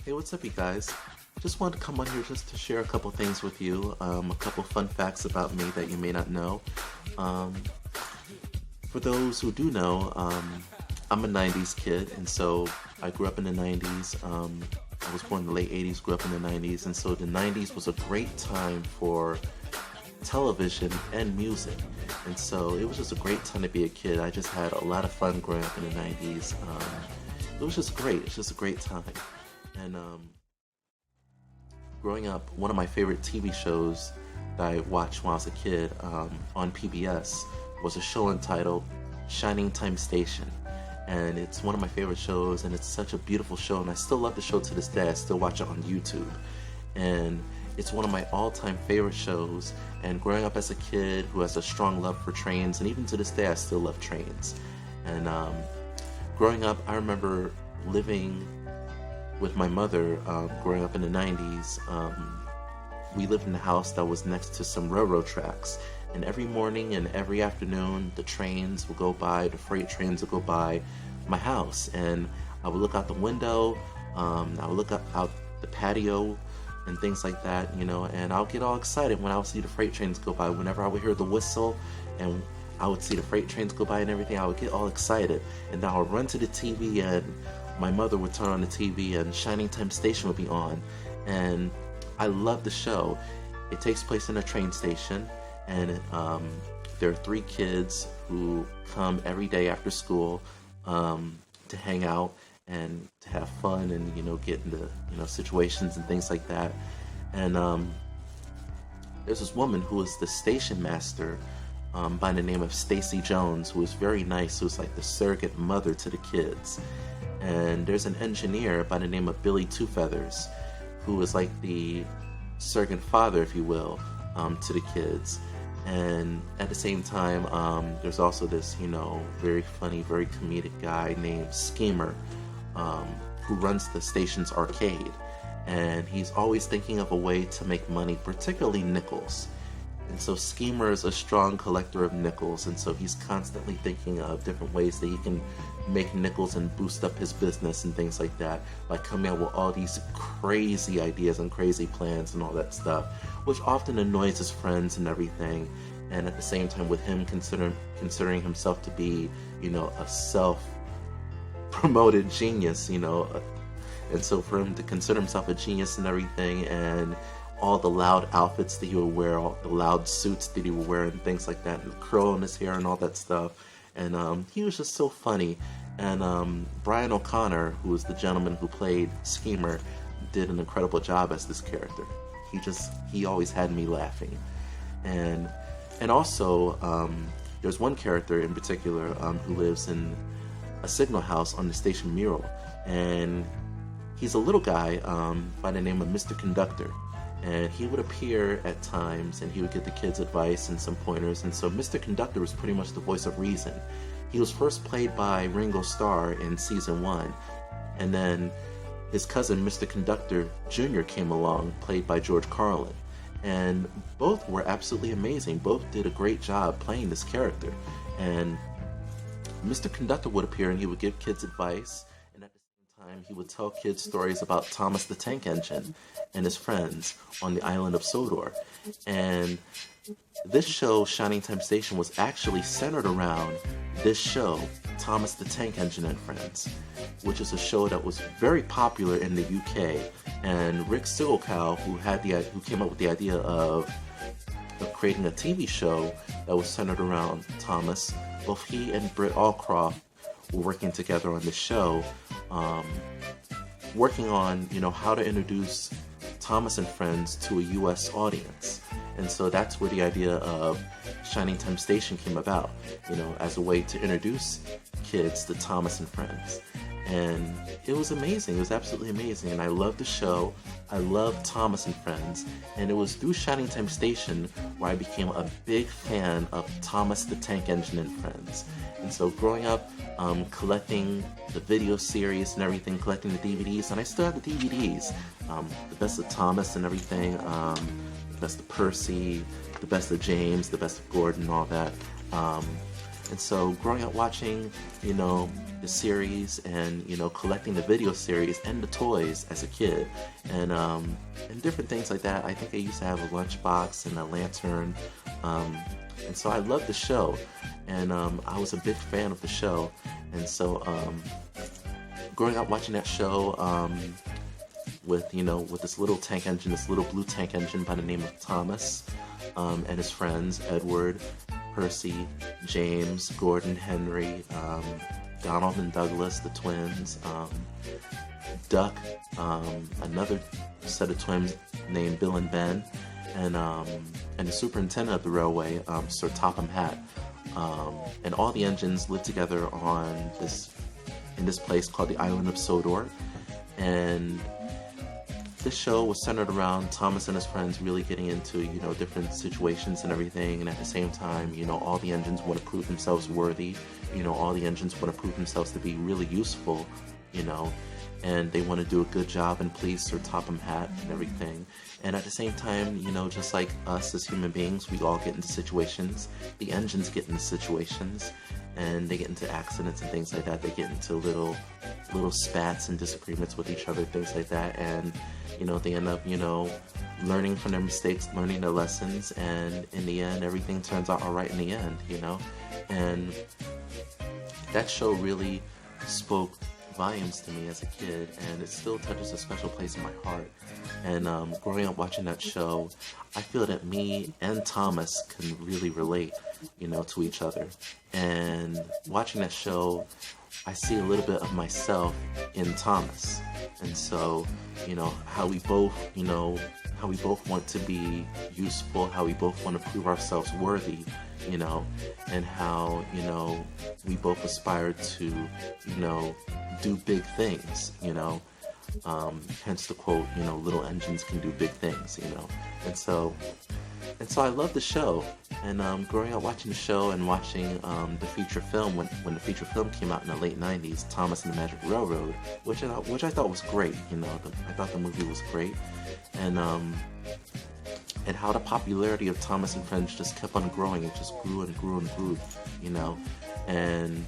Hey, what's up, you guys? Just wanted to come on here just to share a couple things with you, a couple fun facts about me that you may not know. Um, for those who do know, I'm a 90s kid, and so I grew up in the 90s. I was born in the late 80s, grew up in the 90s, and so the 90s was a great time for television and music. And so it was just a great time to be a kid. I just had a lot of fun growing up in the 90s. It was just great. It's just a great time. And growing up, one of my favorite TV shows that I watched when I was a kid on PBS was a show entitled Shining Time Station. And it's one of my favorite shows, and it's such a beautiful show, and I still love the show to this day. I still watch it on YouTube. And it's one of my all-time favorite shows, and growing up as a kid who has a strong love for trains, and even to this day I still love trains. And growing up, I remember living with my mother growing up in the 90s. We lived in a house that was next to some railroad tracks, and every morning and every afternoon the trains would go by, the freight trains would go by my house, and I would look out the window, I would look out the patio and things like that, and I'll get all excited when I would see the freight trains go by. Whenever I would hear the whistle and I would see the freight trains go by and everything, I would get all excited, and then I would run to the TV, and my mother would turn on the TV and Shining Time Station would be on. And I love the show. It takes place in a train station, and there are three kids who come every day after school to hang out and to have fun and get into situations and things like that. And there's this woman who is the station master by the name of Stacy Jones, who is very nice, who's like the surrogate mother to the kids. And there's an engineer by the name of Billy Two Feathers, who is like the surrogate father, if you will, to the kids. And at the same time, there's also this, very funny, very comedic guy named Schemer, who runs the station's arcade. And he's always thinking of a way to make money, particularly nickels. And so Schemer is a strong collector of nickels, and so he's constantly thinking of different ways that he can make nickels and boost up his business and things like that by coming up with all these crazy ideas and crazy plans and all that stuff, which often annoys his friends and everything. And at the same time, with him considering himself to be, a self-promoted genius, and so for him to consider himself a genius and everything, and all the loud outfits that he would wear, all the loud suits that he would wear and things like that, and the curl in his hair and all that stuff. And he was just so funny. And Brian O'Connor, who was the gentleman who played Schemer, did an incredible job as this character. He always had me laughing. And also, there's one character in particular who lives in a signal house on the station mural. And he's a little guy by the name of Mr. Conductor. And he would appear at times, and he would give the kids advice and some pointers. And so Mr. Conductor was pretty much the voice of reason. He was first played by Ringo Starr in season 1, and then his cousin Mr. Conductor Jr. came along, played by George Carlin. And both were absolutely amazing. Both did a great job playing this character. And Mr. Conductor would appear and he would give kids advice, and at the same time he would tell kids stories about Thomas the Tank Engine and his friends on the island of Sodor. And this show, Shining Time Station, was actually centered around this show, Thomas the Tank Engine and Friends, which is a show that was very popular in the UK. And Rick Sigelkow, who came up with the idea of creating a TV show that was centered around Thomas, both he and Britt Allcroft were working together on this show, working on how to introduce Thomas and Friends to a US audience. And so that's where the idea of Shining Time Station came about, as a way to introduce kids to Thomas and Friends. And it was amazing. It was absolutely amazing. And I loved the show. I loved Thomas and Friends. And it was through Shining Time Station where I became a big fan of Thomas the Tank Engine and Friends. And so growing up, collecting the video series and everything, collecting the DVDs, and I still have the DVDs. The best of Thomas and everything, the best of Percy, the best of James, the best of Gordon, all that. And so growing up watching, the series and, you know, collecting the video series and the toys as a kid, and different things like that. I think I used to have a lunchbox and a lantern, and so I loved the show, and I was a big fan of the show, and so growing up watching that show, with, you know, with this little tank engine, this little blue tank engine by the name of Thomas, and his friends Edward, Percy, James, Gordon, Henry, Donald and Douglas, the twins, Duck, another set of twins named Bill and Ben, and the superintendent of the railway, Sir Topham Hatt, and all the engines lived together in this place called the Island of Sodor, and this show was centered around Thomas and his friends really getting into, you know, different situations and everything, and at the same time, you know, all the engines want to prove themselves worthy, you know, all the engines want to prove themselves to be really useful, you know, and they want to do a good job and please Sir Topham Hatt and everything. And at the same time, you know, just like us as human beings, we all get into situations. The engines get into situations, and they get into accidents and things like that. They get into little spats and disagreements with each other, things like that. And, you know, they end up, you know, learning from their mistakes, learning their lessons, and in the end, everything turns out all right in the end, you know. And that show really spoke volumes to me as a kid, and it still touches a special place in my heart. And growing up watching that show, I feel that me and Thomas can really relate, you know, to each other. And watching that show, I see a little bit of myself in Thomas. And so, you know, how we both want to be useful, how we both want to prove ourselves worthy, you know, and how, you know, we both aspire to, you know, do big things, you know, hence the quote, you know, little engines can do big things, you know. And so I love the show, and growing up watching the show and watching the feature film, when the feature film came out in the late 90s, Thomas and the Magic Railroad, which I thought was great, you know, I thought the movie was great, and how the popularity of Thomas and Friends just kept on growing. It just grew and grew and grew, you know, and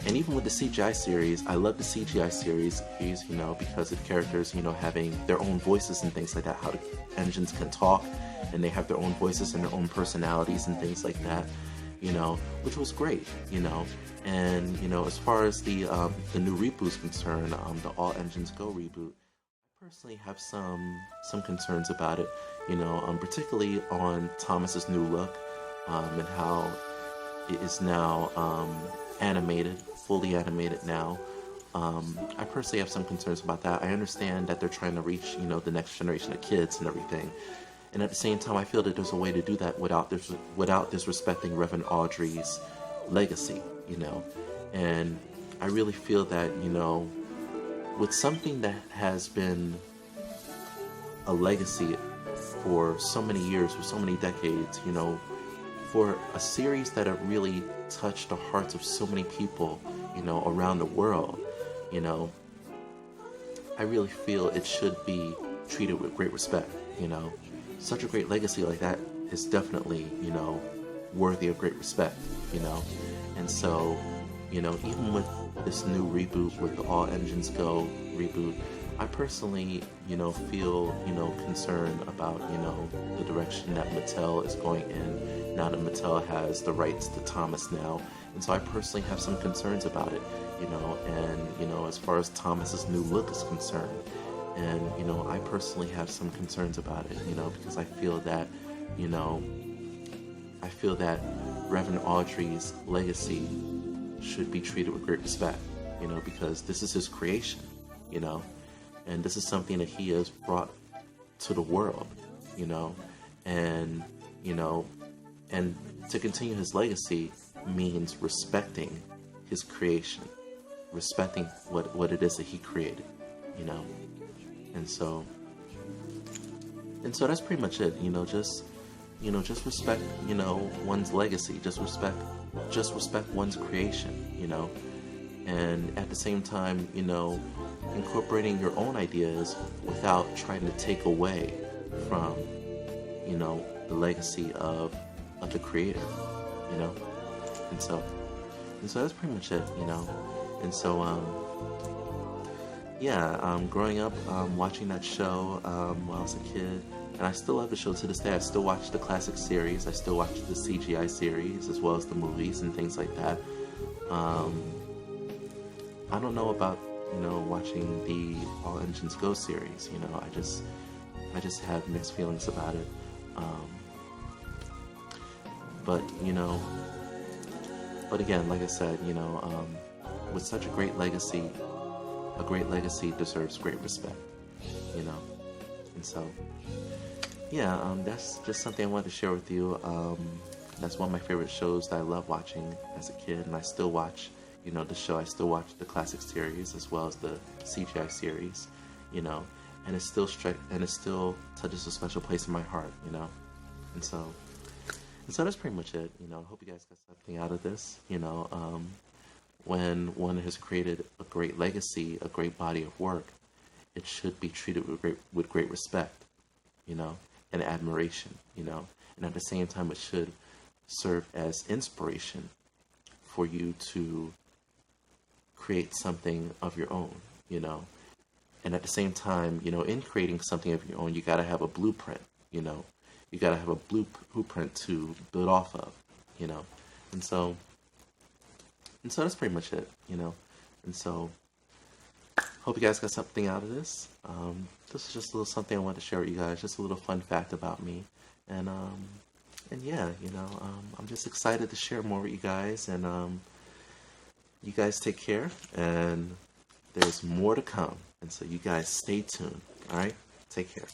even with the CGI series, I love the CGI series, you know, because of characters, you know, having their own voices and things like that, how the engines can talk, and they have their own voices and their own personalities and things like that, you know, which was great, you know. And, you know, as far as the new reboot is concerned, the All Engines Go reboot, I personally have some concerns about it, you know, particularly on Thomas's new look, and how it is now animated, fully animated now. I personally have some concerns about that. I understand that they're trying to reach, you know, the next generation of kids and everything, and at the same time, I feel that there's a way to do that without disrespecting Reverend Audrey's legacy, you know. And I really feel that, you know, with something that has been a legacy for so many years, for so many decades, you know, for a series that have really touched the hearts of so many people, you know, around the world, you know, I really feel it should be treated with great respect, you know. Such a great legacy like that is definitely, you know, worthy of great respect, you know. And so, you know, even with this new reboot, with the All Engines Go reboot, I personally, you know, feel, you know, concerned about, you know, the direction that Mattel is going in, now that Mattel has the rights to Thomas now. And so I personally have some concerns about it, you know, and, you know, as far as Thomas's new look is concerned. And, you know, I personally have some concerns about it, you know, because I feel that, you know, Reverend Audrey's legacy should be treated with great respect, you know, because this is his creation, you know, and this is something that he has brought to the world, you know, and, you know, and to continue his legacy means respecting his creation, respecting what it is that he created, you know. And so that's pretty much it, you know, just respect, you know, one's legacy, just respect one's creation, you know, and at the same time, you know, incorporating your own ideas without trying to take away from, you know, the legacy of the creator, you know, and so that's pretty much it, you know. And so, yeah, growing up, watching that show when I was a kid, and I still love the show to this day. I still watch the classic series. I still watch the CGI series as well as the movies and things like that. I don't know about watching the All Engines Go series. I just have mixed feelings about it. But but again, like I said, with such a great legacy deserves great respect. You know, and so yeah, that's just something I wanted to share with you. That's one of my favorite shows that I love watching as a kid, and I still watch, the show. I still watch the classic series as well as the CGI series, and it still touches a special place in my heart, and so that's pretty much it. I hope you guys got something out of this. When one has created a great legacy, a great body of work, it should be treated with great respect, and admiration, and at the same time, it should serve as inspiration for you to create something of your own, and at the same time, in creating something of your own, you got to have a blueprint, you got to have a blueprint to build off of, and so that's pretty much it, and so hope you guys got something out of this. This is just a little something I wanted to share with you guys, just a little fun fact about me, and yeah, I'm just excited to share more with you guys, and you guys take care, and there's more to come, and so you guys stay tuned. All right, take care.